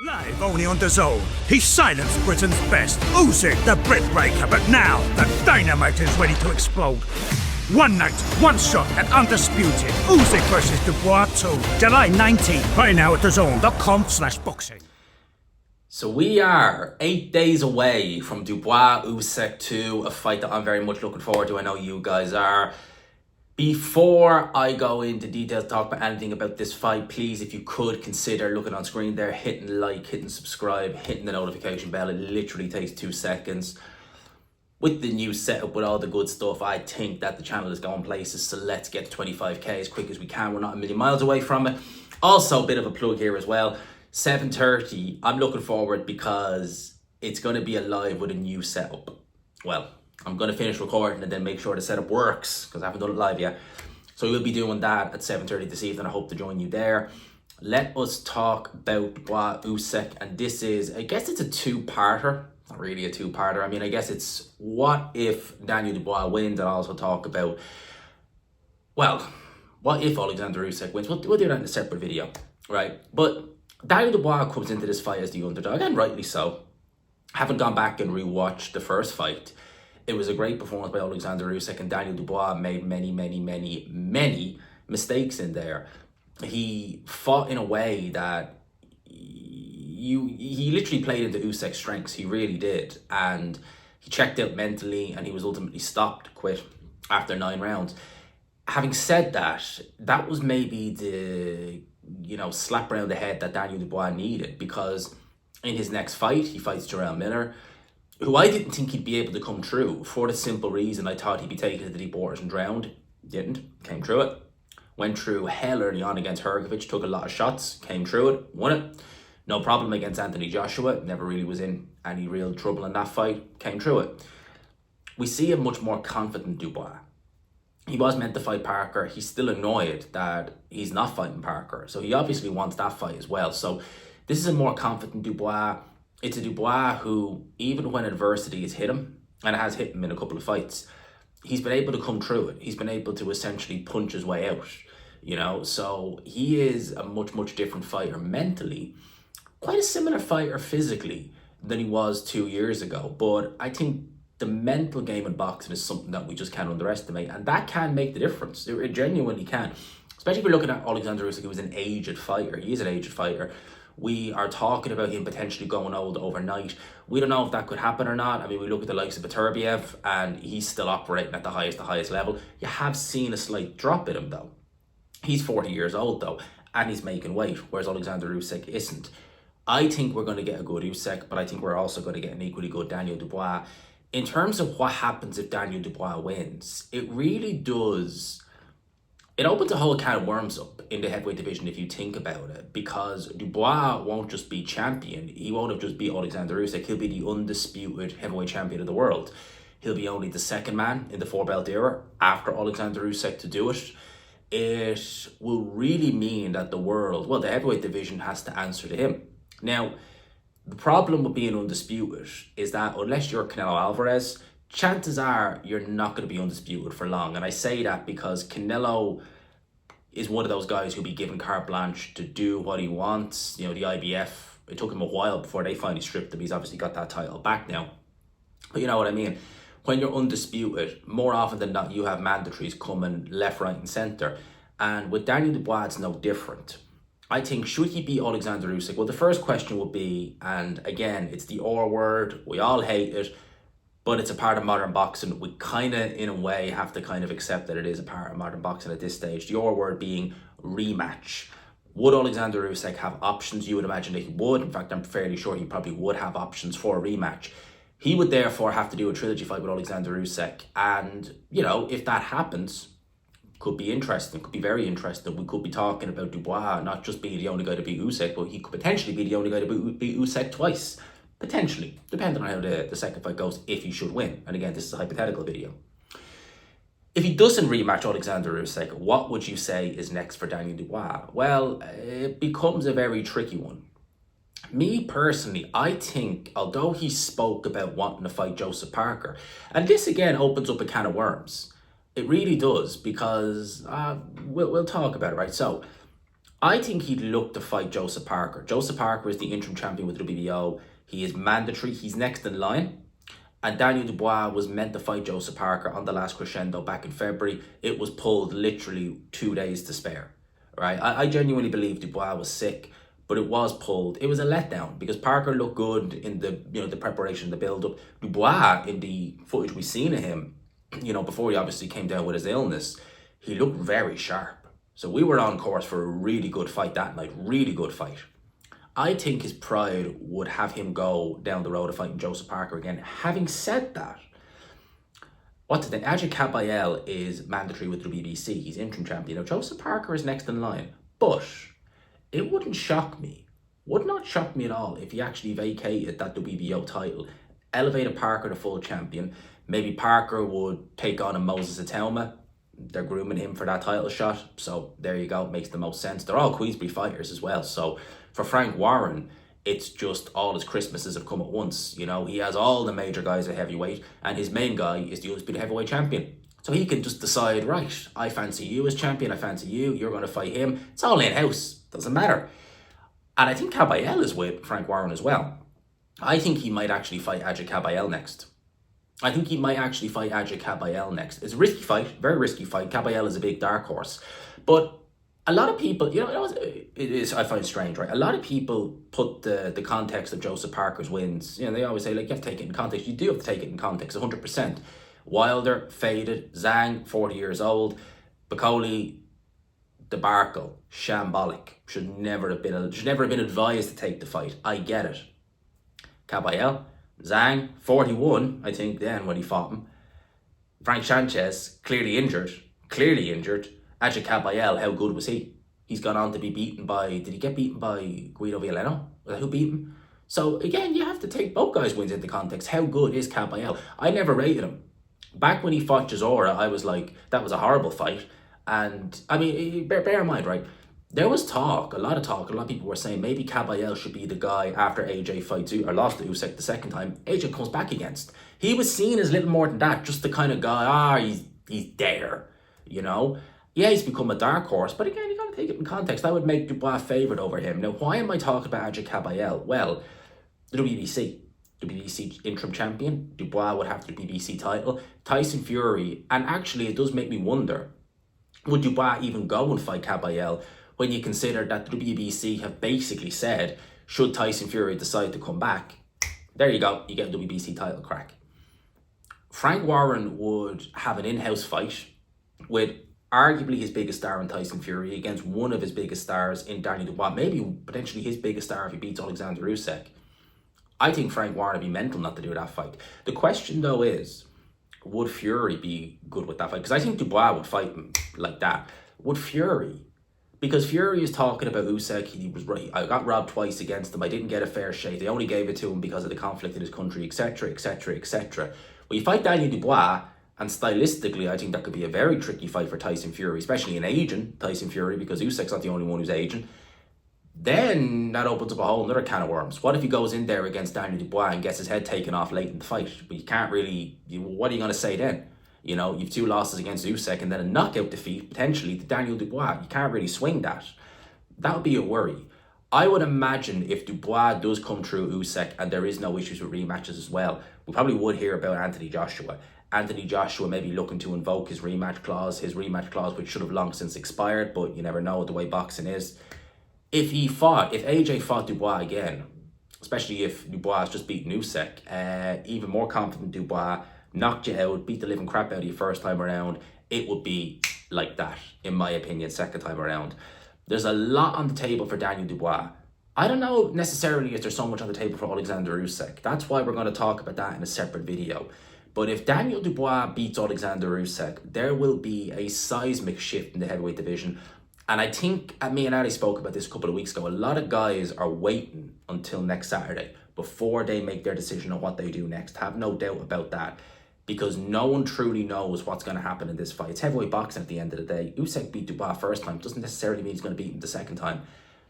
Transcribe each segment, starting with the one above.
Live only on DAZN. He silenced Britain's best. Usyk, the Brit breaker, but now the dynamite is ready to explode. One night, one shot at undisputed. Usyk versus Dubois 2. July 19th. Buy now at DAZN.com/boxing. So we are 8 days away from Dubois Usyk 2, a fight that I'm very much looking forward to. I know you guys are. Before I go into details, talk about anything about this fight, please, if you could consider looking on screen there, hitting like, hitting subscribe, hitting the notification bell. It literally takes 2 seconds. With the new setup, with all the good stuff, I think that the channel is going places. So let's get to 25k as quick as we can. We're not a million miles away from it. Also, a bit of a plug here as well. 7:30, I'm looking forward because it's going to be a live with a new setup. Well, I'm going to finish recording and then make sure the setup works because I haven't done it live yet. So we'll be doing that at 7:30 this evening. I hope to join you there. Let us talk about Dubois Usyk. And this is, I guess it's a two-parter. Not really a two-parter. I mean, I guess it's what if Daniel Dubois wins, and also talk about, well, what if Oleksandr Usyk wins. We'll do that in a separate video, right? But Daniel Dubois comes into this fight as the underdog, and rightly so. I haven't gone back and rewatched the first fight. It was a great performance by Oleksandr Usyk, and Daniel Dubois made many mistakes in there. He fought in a way that he literally played into Usyk's strengths. He really did. And he checked out mentally, and he was ultimately quit after 9 rounds. Having said that, that was maybe the, slap around the head that Daniel Dubois needed, because in his next fight, he fights Jarrell Miller, who I didn't think he'd be able to come through for the simple reason I thought he'd be taken to the deep waters and drowned. Didn't. Came through it. Went through hell early on against Hrgovic, took a lot of shots, came through it, won it. No problem against Anthony Joshua, never really was in any real trouble in that fight, came through it. We see a much more confident Dubois. He was meant to fight Parker. He's still annoyed that he's not fighting Parker. So he obviously wants that fight as well. So this is a more confident Dubois. It's a Dubois who, even when adversity has hit him, and it has hit him in a couple of fights, he's been able to come through it. He's been able to essentially punch his way out, So he is a much different fighter mentally. Quite a similar fighter physically than he was 2 years ago. But I think the mental game in boxing is something that we just can't underestimate. And that can make the difference. It genuinely can. Especially if you're looking at Oleksandr Usyk, who is an aged fighter. He is an aged fighter. We are talking about him potentially going old overnight. We don't know if that could happen or not. I mean, we look at the likes of Beterbiev, and he's still operating at the highest level. You have seen a slight drop in him, though. He's 40 years old, though, and he's making weight, whereas Oleksandr Usyk isn't. I think we're going to get a good Usyk, but I think we're also going to get an equally good Daniel Dubois. In terms of what happens if Daniel Dubois wins, it really does. It opens a whole can of worms up in the heavyweight division if you think about it, because Dubois won't just be champion. He won't have just beat Oleksandr Usyk. He'll be the undisputed heavyweight champion of the world. He'll be only the second man in the 4-belt era after Oleksandr Usyk to do it. It will really mean that the heavyweight division has to answer to him. Now, the problem with being undisputed is that unless you're Canelo Alvarez, chances are you're not going to be undisputed for long. And I say that because Canelo is one of those guys who'll be given carte blanche to do what he wants. The IBF, it took him a while before they finally stripped him. He's obviously got that title back now. But you know what I mean? When you're undisputed, more often than not, you have mandatories coming left, right, and centre. And with Daniel Dubois, it's no different. I think, should he beat Oleksandr Usyk? Well, the first question would be, and again, it's the R word, we all hate it, but it's a part of modern boxing. We kind of, in a way, have to kind of accept that it is a part of modern boxing at this stage. The R word being rematch. Would Oleksandr Usyk have options? You would imagine that he would. In fact, I'm fairly sure he probably would have options for a rematch. He would therefore have to do a trilogy fight with Oleksandr Usyk. And, if that happens, could be interesting, could be very interesting. We could be talking about Dubois not just being the only guy to beat Usyk, but he could potentially be the only guy to beat Usyk twice. Potentially, depending on how the second fight goes, if he should win. And again, this is a hypothetical video. If he doesn't rematch Oleksandr Usyk, what would you say is next for Daniel Dubois? Well, it becomes a very tricky one. Me personally, I think, although he spoke about wanting to fight Joseph Parker, and this again opens up a can of worms. It really does, because we'll talk about it, right? So I think he'd look to fight Joseph Parker. Joseph Parker is the interim champion with the WBO. He is mandatory. He's next in line. And Daniel Dubois was meant to fight Joseph Parker on the last crescendo back in February. It was pulled literally 2 days to spare. Right? I genuinely believe Dubois was sick, but it was pulled. It was a letdown because Parker looked good in the the preparation, the build-up. Dubois, in the footage we've seen of him, before he obviously came down with his illness, he looked very sharp. So we were on course for a really good fight that night. Really good fight. I think his pride would have him go down the road of fighting Joseph Parker again. Having said that, Ajit Kabayel is mandatory with the WBC. He's interim champion. Now, Joseph Parker is next in line. But it would not shock me at all if he actually vacated that WBO title, elevated Parker to full champion. Maybe Parker would take on a Moses Atelma. They're grooming him for that title shot. So there you go. It makes the most sense. They're all Queensbury fighters as well. So for Frank Warren, it's just all his Christmases have come at once. He has all the major guys at heavyweight, and his main guy is the undisputed heavyweight champion. So he can just decide, right, I fancy you as champion, I fancy you, you're going to fight him. It's all in-house. Doesn't matter. And I think Kabayel is with Frank Warren as well. I think he might actually fight Ajit Kabayel next. It's a risky fight, very risky fight. Kabayel is a big dark horse. But a lot of people, it is, I find strange, right? A lot of people put the context of Joseph Parker's wins, they always say, you have to take it in context. You do have to take it in context, 100%. Wilder, faded. Zhang, 40 years old. Bacoli, debacle, shambolic. Should never have been advised to take the fight. I get it. Kabayel, Zhang, 41, I think, then when he fought him. Frank Sanchez, clearly injured. Ajit Kabayel, how good was he? He's gone on to be beaten by, did he get beaten by Guido Violeno? Was that who beat him? So again, you have to take both guys' wins into context. How good is Kabayel? I never rated him. Back when he fought Chisora, I was like, that was a horrible fight. And I mean, bear in mind, right? There was talk, a lot of people were saying maybe Kabayel should be the guy after AJ fights or lost to Usyk the second time, AJ comes back against. He was seen as little more than that, just the kind of guy, he's there, Yeah, he's become a dark horse, but again, you got to take it in context. That would make Dubois favoured over him. Now, why am I talking about Ajit Kabayel? Well, the WBC interim champion, Dubois would have the WBC title, Tyson Fury, and actually it does make me wonder, would Dubois even go and fight Kabayel when you consider that the WBC have basically said, should Tyson Fury decide to come back, there you go, you get a WBC title crack. Frank Warren would have an in-house fight with arguably his biggest star in Tyson Fury against one of his biggest stars in Daniel Dubois, maybe potentially his biggest star if he beats Oleksandr Usyk. I think Frank Warren would be mental not to do that fight. The question though is, would Fury be good with that fight? Because I think Dubois would fight him like that. Would Fury? Because Fury is talking about Usyk, he was right, I got robbed twice against him, I didn't get a fair shake, they only gave it to him because of the conflict in his country, etc, etc, etc. Well, you fight Daniel Dubois, and stylistically, I think that could be a very tricky fight for Tyson Fury, especially an aging Tyson Fury, because Usyk's not the only one who's aging. Then that opens up a whole another can of worms. What if he goes in there against Daniel Dubois and gets his head taken off late in the fight? But you can't really, what are you going to say then? You've 2 losses against Usyk and then a knockout defeat, potentially, to Daniel Dubois. You can't really swing that. That would be a worry. I would imagine if Dubois does come through Usyk and there is no issues with rematches as well, we probably would hear about Anthony Joshua. Anthony Joshua may be looking to invoke his rematch clause, which should have long since expired, but you never know the way boxing is. If AJ fought Dubois again, especially if Dubois has just beaten Usyk, even more confident Dubois knocked you out, beat the living crap out of you first time around, it would be like that, in my opinion, second time around. There's a lot on the table for Daniel Dubois. I don't know necessarily if there's so much on the table for Oleksandr Usyk. That's why we're going to talk about that in a separate video. But if Daniel Dubois beats Oleksandr Usyk, there will be a seismic shift in the heavyweight division. And I think, me and Ali spoke about this a couple of weeks ago, a lot of guys are waiting until next Saturday before they make their decision on what they do next. Have no doubt about that, because no one truly knows what's going to happen in this fight. It's heavyweight boxing at the end of the day. Usyk beat Dubois first time, doesn't necessarily mean he's going to beat him the second time.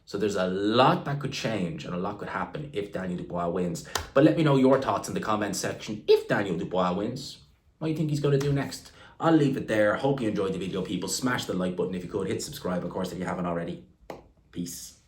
So there's a lot that could change and a lot could happen if Daniel Dubois wins. But let me know your thoughts in the comments section. If Daniel Dubois wins, what do you think he's going to do next? I'll leave it there. Hope you enjoyed the video, people. Smash the like button if you could. Hit subscribe, of course, if you haven't already. Peace.